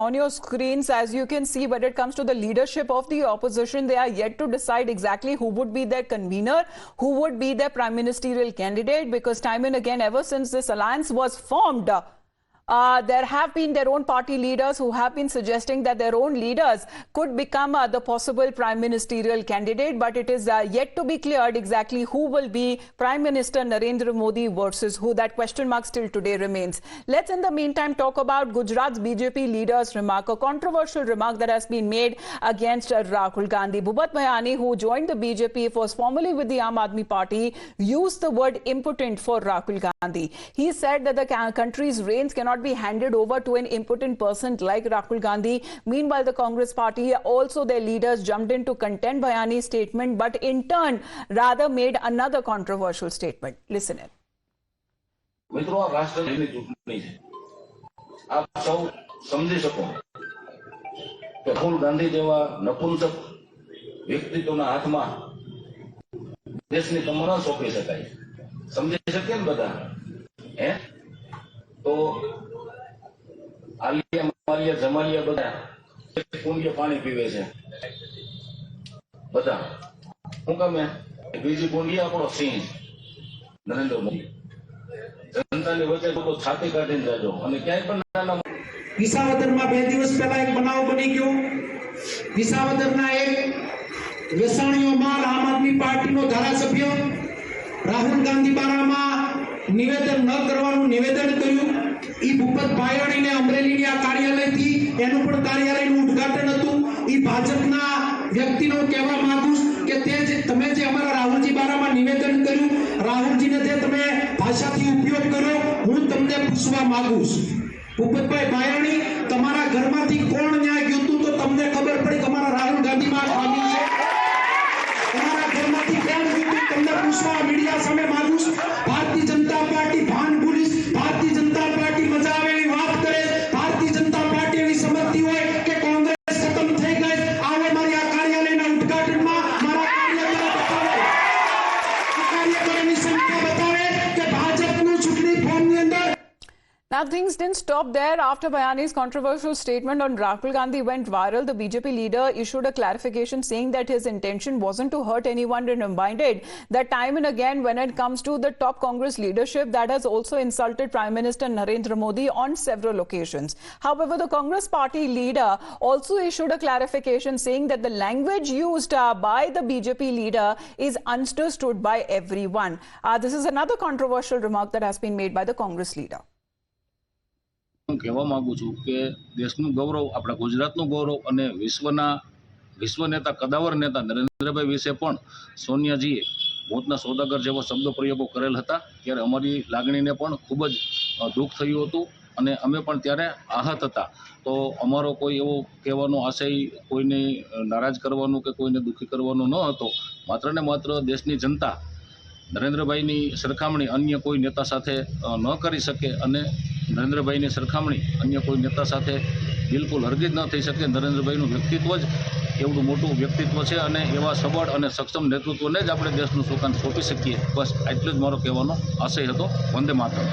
On your screens, as you can see, when it comes to the leadership of the opposition, they are yet to decide exactly who would be their convener, who would be their prime ministerial candidate, because time and again, ever since this alliance was formed, there have been their own party leaders who have been suggesting that their own leaders could become the possible prime ministerial candidate, but it is yet to be cleared exactly who will be Prime Minister Narendra Modi versus who. That question mark still today remains. Let's in the meantime talk about Gujarat's BJP leader's remark, a controversial remark that has been made against Rahul Gandhi. Bhubat Bhayani, who joined the BJP, was formerly with the Aam Aadmi Party, used the word impotent for Rahul Gandhi. He said that the country's reins cannot be handed over to an impotent person like Rahul Gandhi. Meanwhile, the Congress party, also their leaders, jumped in to contend Bhayani's statement, but in turn rather made another controversial statement. Listen in. મિત્રો, આ રાષ્ટ્રની ચૂંટણી છે. આપ સૌ સમજી શકો કે રાહુલ ગાંધી જેવા નપુંસક વ્યક્તિત્વના હાથમાં દેશની કમર સોંપી શકાય. સમજી શકીએ ને બધા? હે તો આલિયા માલિયા જમાલિયા બધા કુંડિયા પાણી પીવે છે બધા. શું કામે? બીજી કુંડિયા આપણો સિંહ નરેન્દ્ર મોદી. જનતાની વચ્ચે લોકો છાતી કાઢીને જાજો અને ક્યાંય પણ નાના વિસાવદરમાં 2 દિવસ પહેલા એક બનાવ બની ગયો. વિસાવદરના એક વેસાણીઓ માલ આમ આદમી પાર્ટીનો ધારાસભ્ય રાહુલ ગાંધી બારામાં નિવેદન ન કરવાનું નિવેદન કર્યું. ઈ ભૂપત ભાયણીને અમરેલીની આ કાર્યાલયથી એનું પણ કાર્યાલયનું ઉદ્ઘાટન હતું. ઈ ભાજપના વ્યક્તિનો કહેવા માંગુ કે તમે જે અમારા રાહુલજી બારામાં નિવેદન કર્યું, રાહુલજીને જે તમે ભાષાથી ઉપયોગ કર્યો, હું તમને પૂછવા માંગુ છું, ભૂપતભાઈ ભાયણી, તમારા ઘરમાંથી કોણ ન્યાય ગયું હતું તો તમને ખબર પડી કે અમારા રાહુલ ગાંધી માં ખામી છે? તમારા ઘરમાંથી કોણ ગયું હતું તમને પૂછવા મીડિયા સામે માંગુ છું. ભારતીય જનતા પાર્ટી ભાન ભૂલીશ, ભારતીય જનતા પાર્ટી મજા આવે એવી વાત કરે, ભારતીય જનતા પાર્ટી એવી સમજતી હોય કે કોંગ્રેસ ખતમ થઈ ગઈ, આવે મારી આ કાર્યાલયના ઉદ્ઘાટનમાં મારા કાર્યકરો બતાવે, આ કાર્યકરોની સંખ્યા બતાવે કે ભાજપનું ચૂંટણી ફોર્મની અંદર. Now, things didn't stop there. After Bhayani's controversial statement on Rahul Gandhi went viral, the BJP leader issued a clarification saying that his intention wasn't to hurt anyone and reminded that time and again when it comes to the top Congress leadership, that has also insulted Prime Minister Narendra Modi on several occasions. However, the Congress party leader also issued a clarification saying that the language used by the BJP leader is understood by everyone. This is another controversial remark that has been made by the Congress leader. હું કહેવા માંગુ છું કે દેશનું ગૌરવ, આપણા ગુજરાતનું ગૌરવ અને વિશ્વ નેતા, કદાવર નેતા નરેન્દ્રભાઈ વિશે પણ સોનિયાજીએ મોતના સોદાગર જેવા શબ્દ પ્રયોગો કરેલ હતા. ત્યારે અમારી લાગણીને પણ ખૂબ જ દુઃખ થયું હતું અને અમે પણ ત્યારે આહત હતા. તો અમારો કોઈ એવો કહેવાનો આશય કોઈને નારાજ કરવાનો કે કોઈને દુઃખી કરવાનો ન હતો. માત્ર ને માત્ર દેશની જનતા નરેન્દ્રભાઈની સરખામણી અન્ય કોઈ નેતા સાથે ન કરી શકે અને નરેન્દ્રભાઈની સરખામણી અન્ય કોઈ નેતા સાથે બિલકુલ હરગીજ ન થઈ શકે. નરેન્દ્રભાઈનું વ્યક્તિત્વ જ એવડું મોટું વ્યક્તિત્વ છે અને એવા સબળ અને સક્ષમ નેતૃત્વને જ આપણે દેશનું સુકાન સોંપી શકીએ. બસ એટલો જ મારો કહેવાનો આશય હતો. વંદે માતરમ.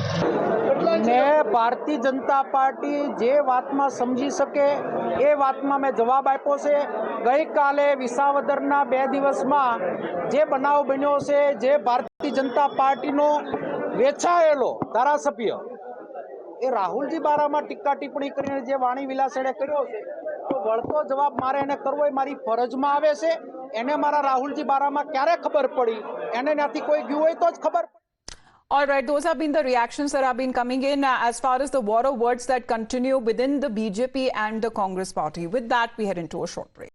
ને ભારતીય જનતા પાર્ટી જે વાતમાં સમજી શકે એ વાતમાં મેં જવાબ આપ્યો છે. ગઈકાલે વિસાવદરના 2 દિવસમાં જે બનાવ બન્યો છે, જે ભારતીય જનતા પાર્ટીનો વેચાયેલો ધારાસભ્ય એ રાહુલજી બારામાં ટીકા ટિપ્પણી કરીને જે વાણી વિલાસેણે કર્યો છે, તો વળતો જવાબ મારે એને કરવો એ મારી ફરજમાં આવે છે. એને મારા રાહુલજી બારામાં ક્યારે ખબર પડી? એને ત્યાંથી કોઈ ગયું હોય તો જ ખબર પડી. All right, those have been the reactions that have been coming in as far as the war of words that continue within the BJP and the Congress party. With that, we head into a short break.